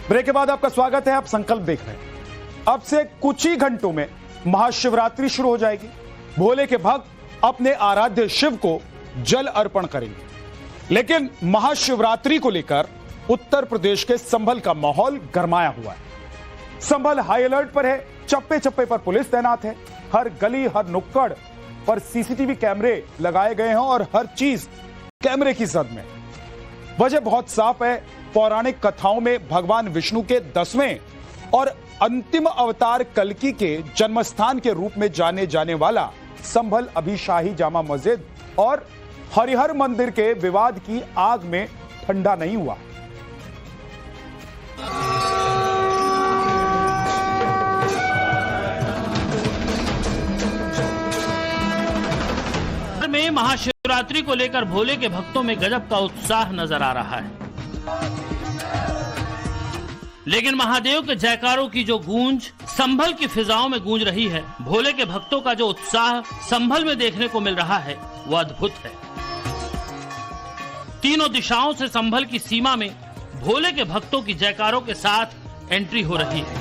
Break के बाद आपका स्वागत है। आप संकल्प देख रहे हैं। अब से कुछ ही घंटों में महाशिवरात्रि शुरू हो जाएगी। भोले के भक्त अपने आराध्य शिव को जल अर्पण करेंगे। लेकिन महाशिवरात्रि को लेकर उत्तर प्रदेश के संभल का माहौल गरमाया हुआ है। संभल हाई अलर्ट पर है। चप्पे चप्पे पर पुलिस तैनात है। हर गली हर नुक्कड़ पर सीसीटीवी कैमरे लगाए गए हैं और हर चीज कैमरे की जद में। वजह बहुत साफ है। पौराणिक कथाओं में भगवान विष्णु के 10वें और अंतिम अवतार कल्कि के जन्मस्थान के रूप में जाने जाने वाला संभल अभी शाही जामा मस्जिद और हरिहर मंदिर के विवाद की आग में ठंडा नहीं हुआ। में महाशिवरात्रि को लेकर भोले के भक्तों में गजब का उत्साह नजर आ रहा है। लेकिन महादेव के जयकारों की जो गूंज संभल की फिजाओं में गूंज रही है, भोले के भक्तों का जो उत्साह संभल में देखने को मिल रहा है, वो अद्भुत है। तीनों दिशाओं से संभल की सीमा में भोले के भक्तों की जयकारों के साथ एंट्री हो रही है।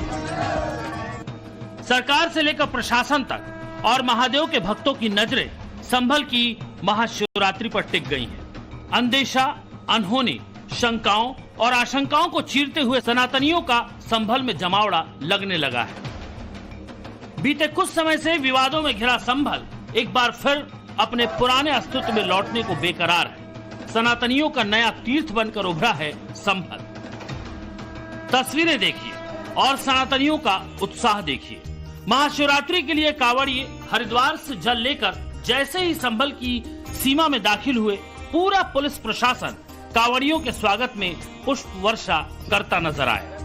सरकार से लेकर प्रशासन तक और महादेव के भक्तों की नजरें संभल की महाशिवरात्रि पर टिक गई हैं। अंदेशा, अनहोनी, शंकाओं और आशंकाओं को चीरते हुए सनातनियों का संभल में जमावड़ा लगने लगा है। बीते कुछ समय से विवादों में घिरा संभल एक बार फिर अपने पुराने अस्तित्व में लौटने को बेकरार है। सनातनियों का नया तीर्थ बनकर उभरा है संभल। तस्वीरें देखिए और सनातनियों का उत्साह देखिए। महाशिवरात्रि के लिए कांवड़िए हरिद्वार से जल लेकर जैसे ही संभल की सीमा में दाखिल हुए, पूरा पुलिस प्रशासन कांवड़ियों के स्वागत में पुष्प वर्षा करता नजर आया।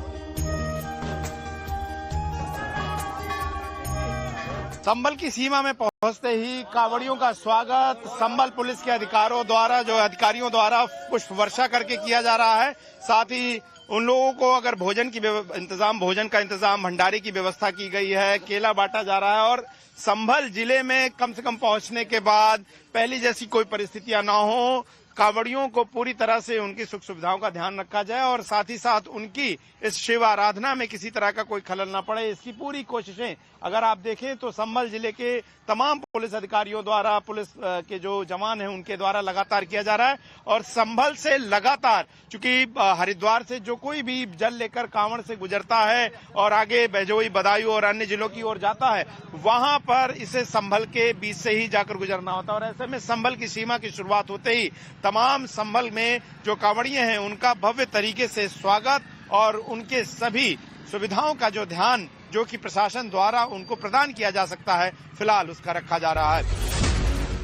संभल की सीमा में पहुंचते ही कांवड़ियों का स्वागत संभल पुलिस के अधिकारियों द्वारा पुष्प वर्षा करके किया जा रहा है। साथ ही उन लोगों को अगर भोजन का इंतजाम भंडारे की व्यवस्था की गई है, केला बांटा जा रहा है और संभल जिले में कम से कम पहुंचने के बाद पहली जैसी कोई परिस्थितियां ना हो, कांवड़ियों को पूरी तरह से उनकी सुख सुविधाओं का ध्यान रखा जाए और साथ ही साथ उनकी इस शिव आराधना में किसी तरह का कोई खलल ना पड़े, इसकी पूरी कोशिशें अगर आप देखें तो संभल जिले के तमाम पुलिस अधिकारियों द्वारा, पुलिस के जो जवान हैं उनके द्वारा लगातार किया जा रहा है। और संभल से लगातार, चूंकि हरिद्वार से जो कोई भी जल लेकर कांवड़ से गुजरता है और आगे भजोई, बदायूं और अन्य जिलों की ओर जाता है, वहां पर इसे संभल के बीच से ही जाकर गुजरना होता है। और ऐसे में संभल की सीमा की शुरुआत होते ही तमाम संभल में जो कांवड़िए हैं उनका भव्य तरीके से स्वागत और उनके सभी सुविधाओं का जो ध्यान जो कि प्रशासन द्वारा उनको प्रदान किया जा सकता है, फिलहाल उसका रखा जा रहा है।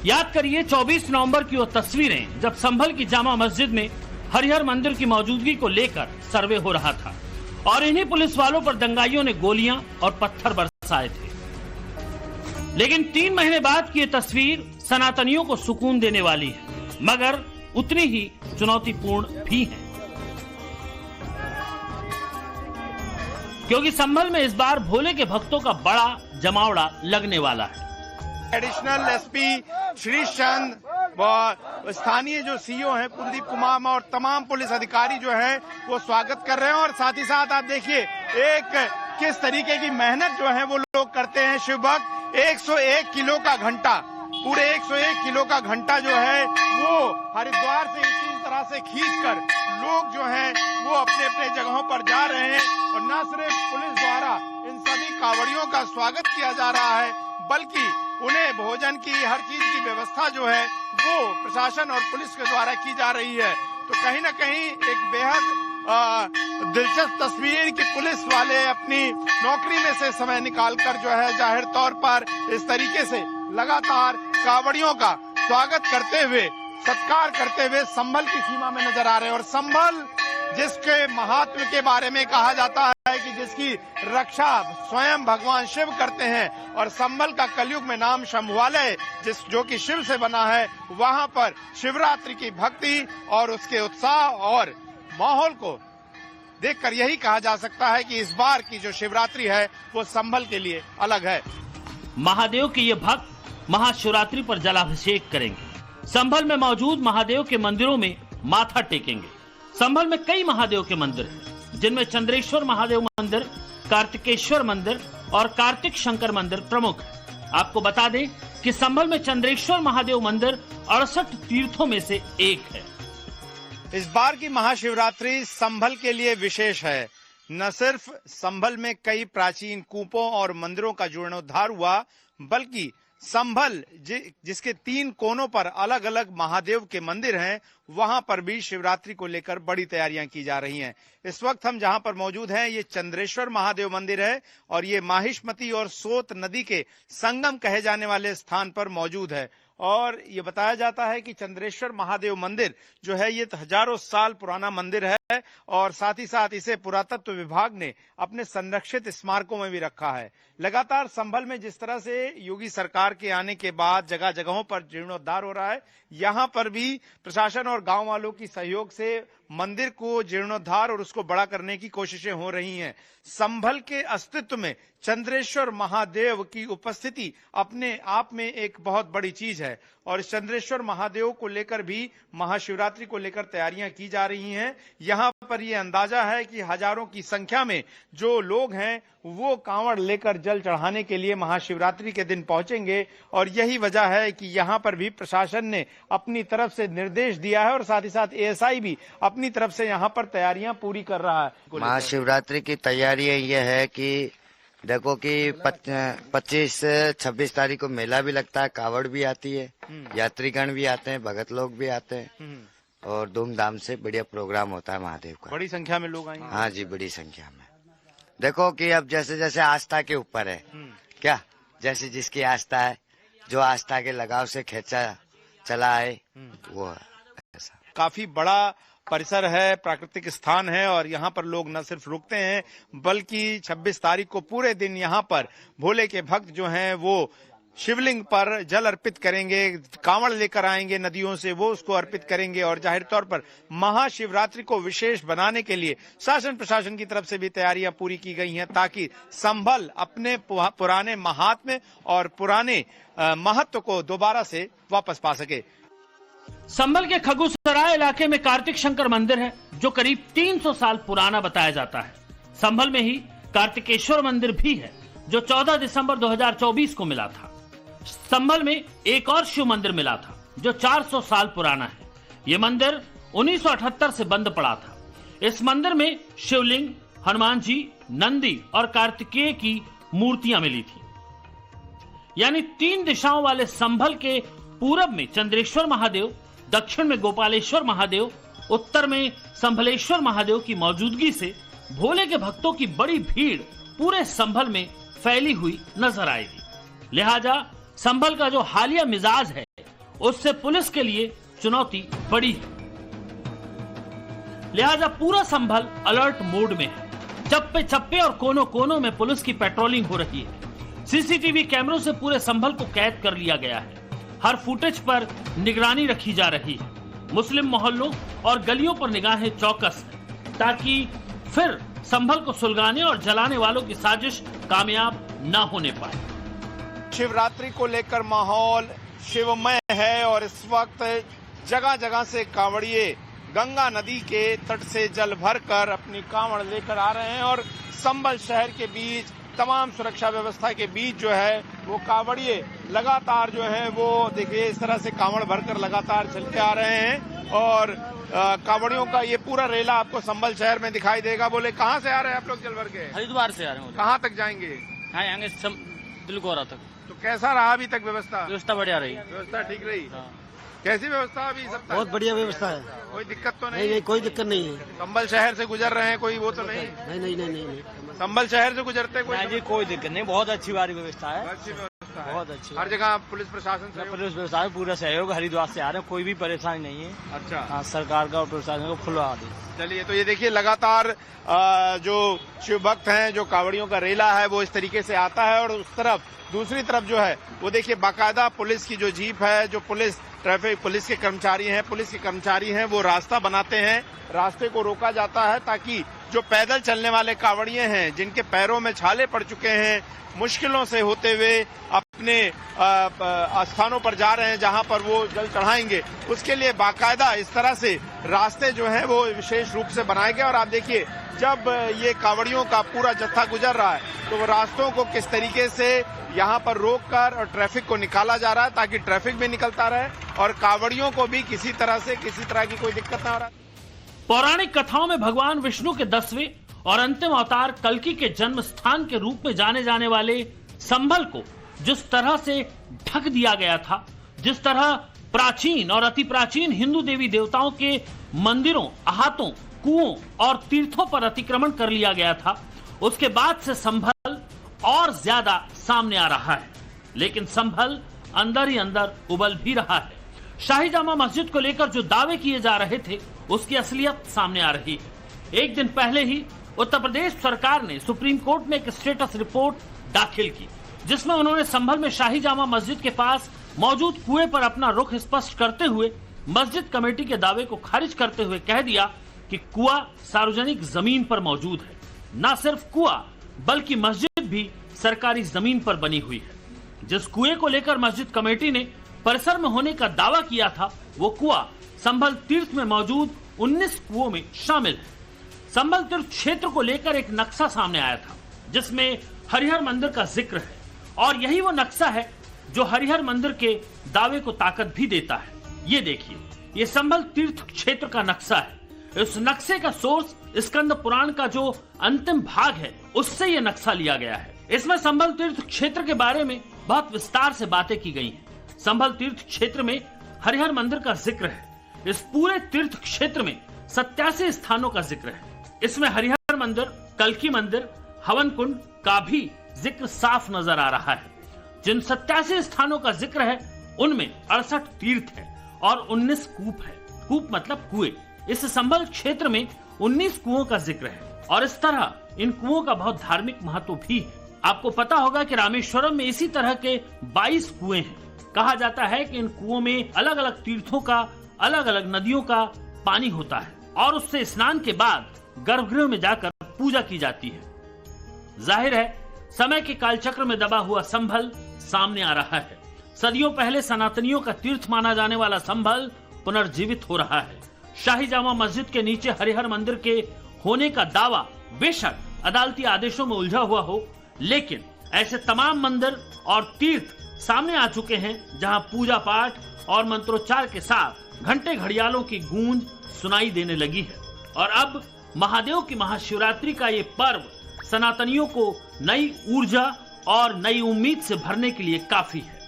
याद करिए 24 नवंबर की वो तस्वीरें जब संभल की जामा मस्जिद में हरिहर मंदिर की मौजूदगी को लेकर सर्वे हो रहा था और इन्हीं पुलिस वालों पर दंगाइयों ने गोलियां और पत्थर बरसाए थे। लेकिन 3 महीने बाद की ये तस्वीर सनातनियों को सुकून देने वाली है, मगर उतनी ही चुनौतीपूर्ण भी है, क्योंकि संभल में इस बार भोले के भक्तों का बड़ा जमावड़ा लगने वाला है। एडिशनल एसपी श्री चंद व स्थानीय जो सीईओ हैं कुलदीप कुमार और तमाम पुलिस अधिकारी जो हैं वो स्वागत कर रहे हैं। और साथ ही साथ आप देखिए एक किस तरीके की मेहनत जो है वो लोग करते हैं। शिव भक्त 101 किलो का घंटा, पूरे 101 किलो का घंटा जो है वो हरिद्वार से इसी तरह से खींचकर लोग जो हैं वो अपने अपने जगहों पर जा रहे हैं। और न सिर्फ पुलिस द्वारा इन सभी कांवड़ियों का स्वागत किया जा रहा है, बल्कि उन्हें भोजन की हर चीज की व्यवस्था जो है वो प्रशासन और पुलिस के द्वारा की जा रही है। तो कहीं न कहीं एक बेहद दिलचस्प तस्वीर कि पुलिस वाले अपनी नौकरी में से समय निकालकर जो है जाहिर तौर पर इस तरीके से लगातार कांवड़ियों का स्वागत करते हुए, सत्कार करते हुए संभल की सीमा में नजर आ रहे हैं। और संभल जिसके महात्म के बारे में कहा जाता है कि जिसकी रक्षा स्वयं भगवान शिव करते हैं और संभल का कलयुग में नाम शंभुवालय जो कि शिव से बना है, वहां पर शिवरात्रि की भक्ति और उसके उत्साह और माहौल को देखकर यही कहा जा सकता है कि इस बार की जो शिवरात्रि है वो संभल के लिए अलग है। महादेव के ये भक्त महाशिवरात्रि पर जलाभिषेक करेंगे। संभल में मौजूद महादेव के मंदिरों में माथा टेकेंगे। संभल में कई महादेव के मंदिर हैं, जिनमें चंद्रेश्वर महादेव मंदिर, कार्तिकेश्वर मंदिर और कार्तिक शंकर मंदिर प्रमुख है। आपको बता दें कि संभल में चंद्रेश्वर महादेव मंदिर 68 तीर्थों में से एक है। इस बार की महाशिवरात्रि संभल के लिए विशेष है। न सिर्फ संभल में कई प्राचीन कूपों और मंदिरों का जीर्णोद्धार हुआ, बल्कि संभल जिसके 3 कोनों पर अलग अलग महादेव के मंदिर हैं, वहां पर भी शिवरात्रि को लेकर बड़ी तैयारियां की जा रही हैं। इस वक्त हम जहां पर मौजूद हैं, ये चंद्रेश्वर महादेव मंदिर है और ये माहिष्मती और सोत नदी के संगम कहे जाने वाले स्थान पर मौजूद है। और ये बताया जाता है कि चंद्रेश्वर महादेव मंदिर जो है ये हजारों साल पुराना मंदिर है और साथ ही साथ इसे पुरातत्व विभाग ने अपने संरक्षित स्मारकों में भी रखा है। लगातार संभल में जिस तरह से योगी सरकार के आने के बाद जगह जगहों पर जीर्णोद्धार हो रहा है, यहाँ पर भी प्रशासन और गांव वालों की सहयोग से मंदिर को जीर्णोद्धार और उसको बड़ा करने की कोशिशें हो रही हैं। संभल के अस्तित्व में चंद्रेश्वर महादेव की उपस्थिति अपने आप में एक बहुत बड़ी चीज है और चंद्रेश्वर महादेव को लेकर भी महाशिवरात्रि को लेकर तैयारियां की जा रही हैं। यहाँ पर ये अंदाजा है कि हजारों की संख्या में जो लोग हैं वो कांवड़ लेकर जल चढ़ाने के लिए महाशिवरात्रि के दिन पहुंचेंगे और यही वजह है कि यहाँ पर भी प्रशासन ने अपनी तरफ से निर्देश दिया है और साथ ही साथ एएसआई भी अपनी तरफ से यहाँ पर तैयारियां पूरी कर रहा है। महाशिवरात्रि की तैयारी ये है कि देखो कि 25-26 तारीख को मेला भी लगता है, कावड़ भी आती है, यात्रीगण भी आते हैं, भगत लोग भी आते हैं और धूमधाम से बढ़िया प्रोग्राम होता है महादेव का। बड़ी संख्या में लोग आएंगे। हाँ जी, बड़ी संख्या में। देखो कि अब जैसे जैसे आस्था के ऊपर है, क्या जैसे जिसकी आस्था है, जो आस्था के लगाव से खींचा चला है वो है। ऐसा काफी बड़ा परिसर है, प्राकृतिक स्थान है और यहाँ पर लोग न सिर्फ रुकते हैं बल्कि 26 तारीख को पूरे दिन यहाँ पर भोले के भक्त जो हैं वो शिवलिंग पर जल अर्पित करेंगे, कांवड़ लेकर आएंगे नदियों से, वो उसको अर्पित करेंगे और जाहिर तौर पर महाशिवरात्रि को विशेष बनाने के लिए शासन प्रशासन की तरफ से भी तैयारियां पूरी की गई हैं ताकि संभल अपने पुराने महात्म्य और पुराने महत्व को दोबारा से वापस पा सके। संभल के खगुसराय इलाके में कार्तिक शंकर मंदिर है जो करीब 300 साल पुराना बताया जाता है। संभल में ही कार्तिकेश्वर मंदिर भी है जो 14 दिसंबर 2024 को मिला था। संभल में एक और शिव मंदिर मिला था जो 400 साल पुराना है। यह मंदिर 1978 से बंद पड़ा था। इस मंदिर में शिवलिंग, हनुमान जी, नंदी और कार्तिकेय की मूर्तियां मिली थी। यानी 3 दिशाओं वाले संभल के पूरब में चंद्रेश्वर महादेव, दक्षिण में गोपालेश्वर महादेव, उत्तर में संभलेश्वर महादेव की मौजूदगी से भोले के भक्तों की बड़ी भीड़ पूरे संभल में फैली हुई नजर आएगी। लिहाजा संभल का जो हालिया मिजाज है उससे पुलिस के लिए चुनौती बड़ी है। लिहाजा पूरा संभल अलर्ट मोड में है। चप्पे चप्पे और कोनों कोनों में पुलिस की पेट्रोलिंग हो रही है। सीसीटीवी कैमरों से पूरे संभल को कैद कर लिया गया है। हर फुटेज पर निगरानी रखी जा रही है। मुस्लिम मोहल्लों और गलियों पर निगाहें चौकस है ताकि फिर संभल को सुलगाने और जलाने वालों की साजिश कामयाब न होने पाए। शिवरात्रि को लेकर माहौल शिवमय है और इस वक्त जगह जगह से कांवड़िए गंगा नदी के तट से जल भरकर अपनी कांवड़ लेकर आ रहे हैं और संभल शहर के बीच तमाम सुरक्षा व्यवस्था के बीच जो है वो कांवड़िए लगातार जो है वो देखिए इस तरह से कांवड़ भरकर लगातार चलते आ रहे हैं और कांवड़ियों का ये पूरा रेला आपको संभल शहर में दिखाई देगा। बोले कहाँ से आ रहे हैं आप लोग जल भर के? हरिद्वार से आ रहे हैं। कहाँ तक जाएंगे? हाँ, आएंगे दिलगोरा तक। तो कैसा रहा अभी तक व्यवस्था? व्यवस्था बढ़िया रही। व्यवस्था ठीक रही? हाँ। कैसी व्यवस्था अभी सब? बहुत बढ़िया व्यवस्था है। कोई दिक्कत तो नहीं? नहीं, कोई दिक्कत नहीं है। संभल शहर से गुजर रहे हैं कोई वो तो नहीं? नहीं। संभल शहर से गुजरते कोई? जी कोई दिक्कत नहीं, बहुत अच्छी वाली व्यवस्था है। अच्छी व्यवस्था है, बहुत अच्छी। हर जगह पुलिस प्रशासन से पुलिस प्रशासन पूरा सहयोग, हरिद्वार से आ रहे हैं, कोई भी परेशानी नहीं है। अच्छा। हाँ, सरकार का और प्रशासन को फुल आदेश। चलिए, तो ये देखिए लगातार जो शिव भक्त हैं, जो कांवड़ियों का रेला है वो इस तरीके से आता है और उस तरफ दूसरी तरफ जो है वो देखिए बाकायदा पुलिस की जो जीप है, जो ट्रैफिक पुलिस के कर्मचारी हैं वो रास्ता बनाते हैं, रास्ते को रोका जाता है ताकि जो पैदल चलने वाले कांवड़िए हैं, जिनके पैरों में छाले पड़ चुके हैं, मुश्किलों से होते हुए अपने स्थानों पर जा रहे हैं जहां पर वो जल चढ़ाएंगे, उसके लिए बाकायदा इस तरह से रास्ते जो हैं वो विशेष रूप से बनाए गए। और आप देखिए, जब ये कांवड़ियों का पूरा जत्था गुजर रहा है तो वो रास्तों को किस तरीके से यहाँ पर रोककर और ट्रैफिक को निकाला जा रहा है ताकि ट्रैफिक भी निकलता रहे और कांवड़ियों को भी किसी तरह की कोई दिक्कत ना हो रहा। पौराणिक कथाओं में भगवान विष्णु के 10वें और अंतिम अवतार कल्कि के जन्म स्थान के रूप में जाने जाने वाले संभल को जिस तरह से ढक दिया गया था, जिस तरह प्राचीन और अति प्राचीन हिंदू देवी देवताओं के मंदिरों, अहातों, कुओं और तीर्थों पर अतिक्रमण कर लिया गया था, उसके बाद से संभल और ज्यादा सामने आ रहा है। लेकिन संभल अंदर ही अंदर उबल भी रहा है। शाही जामा मस्जिद को लेकर जो दावे किए जा रहे थे उसकी असलियत सामने आ रही है। एक दिन पहले ही उत्तर प्रदेश सरकार ने सुप्रीम कोर्ट में एक स्टेटस रिपोर्ट दाखिल की, जिसमें उन्होंने संभल में शाही जामा मस्जिद के पास मौजूद कुएं पर अपना रुख स्पष्ट करते हुए मस्जिद कमेटी के दावे को खारिज करते हुए कह दिया कि कुआं सार्वजनिक जमीन पर मौजूद है। न सिर्फ कुआं बल्कि मस्जिद भी सरकारी जमीन पर बनी हुई है। जिस कुएं को लेकर मस्जिद कमेटी ने परिसर में होने का दावा किया था, वो कुआं संभल तीर्थ में मौजूद 19 कुओं में शामिल है। संभल तीर्थ क्षेत्र को लेकर एक नक्शा सामने आया था जिसमें हरिहर मंदिर का जिक्र है, और यही वो नक्शा है जो हरिहर मंदिर के दावे को ताकत भी देता है। ये देखिए, ये संभल तीर्थ क्षेत्र का नक्शा है। इस नक्शे का सोर्स स्कंद पुराण का जो अंतिम भाग है उससे ये नक्शा लिया गया है। इसमें संभल तीर्थ क्षेत्र के बारे में बहुत विस्तार से बातें की गई हैं। संभल तीर्थ क्षेत्र में हरिहर मंदिर का जिक्र है। इस पूरे तीर्थ क्षेत्र में 87 स्थानों का जिक्र है। इसमें हरिहर मंदिर, कल्कि मंदिर, हवन कुंड का भी जिक्र साफ नजर आ रहा है। जिन 87 स्थानों का जिक्र है उनमें 68 तीर्थ है और 19 कूप है। कूप मतलब कुएं। इस संभल क्षेत्र में 19 कुओं का जिक्र है और इस तरह इन कुओं का बहुत धार्मिक महत्व भी है। आपको पता होगा कि रामेश्वरम में इसी तरह के 22 कुएं हैं। कहा जाता है कि इन कुओं में अलग अलग तीर्थों का, अलग अलग नदियों का पानी होता है और उससे स्नान के बाद गर्भगृह में जाकर पूजा की जाती है। जाहिर है, समय के कालचक्र में दबा हुआ संभल सामने आ रहा है। सदियों पहले सनातनियों का तीर्थ माना जाने वाला संभल पुनर्जीवित हो रहा है। शाही जामा मस्जिद के नीचे हरिहर मंदिर के होने का दावा बेशक अदालती आदेशों में उलझा हुआ हो, लेकिन ऐसे तमाम मंदिर और तीर्थ सामने आ चुके हैं जहां पूजा पाठ और मंत्रोच्चार के साथ घंटे घड़ियालों की गूंज सुनाई देने लगी है। और अब महादेव की महाशिवरात्रि का ये पर्व सनातनियों को नई ऊर्जा और नई उम्मीद से भरने के लिए काफी है।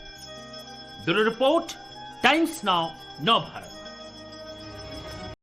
ब्यूरो रिपोर्ट, टाइम्स नाउ, नव भारत।